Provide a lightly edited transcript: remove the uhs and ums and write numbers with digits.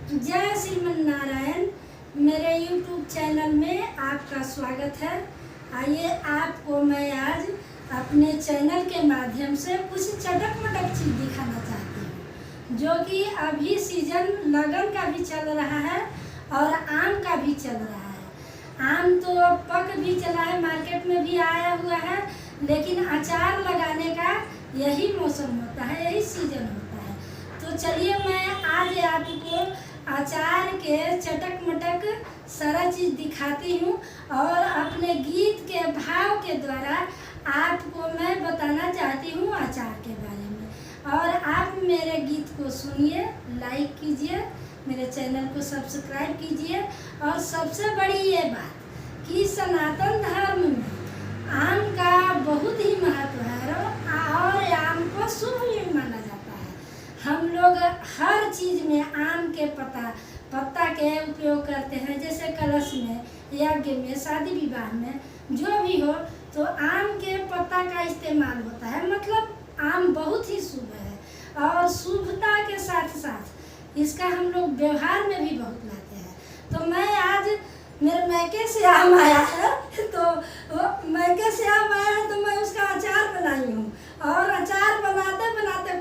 जय श्रीमन नारायण। मेरे YouTube channel में आपका स्वागत है। आइए आपको मैं आज अपने चैनल के माध्यम से कुछ चटक मटक चीज़ दिखाना चाहती हूँ, जो कि अभी सीजन लगन का भी चल रहा है और आम का भी चल रहा है। आम तो पक भी चला है, मार्केट में भी आया हुआ है, लेकिन अचार लगाने का यही मौसम होता है, यही सीजन होता है। तो चलिए मैं आज आपको अचार के चटक मटक सारा चीज़ दिखाती हूँ और अपने गीत के भाव के द्वारा आपको मैं बताना चाहती हूँ अचार के बारे में। और आप मेरे गीत को सुनिए, लाइक कीजिए, मेरे चैनल को सब्सक्राइब कीजिए। और सबसे बड़ी ये बात कि सनातन धर्म में आम का बहुत ही महत्व है और आम को शुभ भी माना जाता है। हम लोग हर चीज़ में आम के पत्ता के उपयोग करते हैं, जैसे कलश में, यज्ञ में, शादी विवाह में, जो भी हो तो आम के पत्ता का इस्तेमाल होता है। मतलब आम बहुत ही शुभ है और शुभता के साथ साथ इसका हम लोग व्यवहार में भी बहुत लाते हैं। तो मैं आज मेरे मैके से आम आया है, तो मैके से आम आया है तो मैं उसका अचार बनाई हूँ। और अचार बनाते बनाते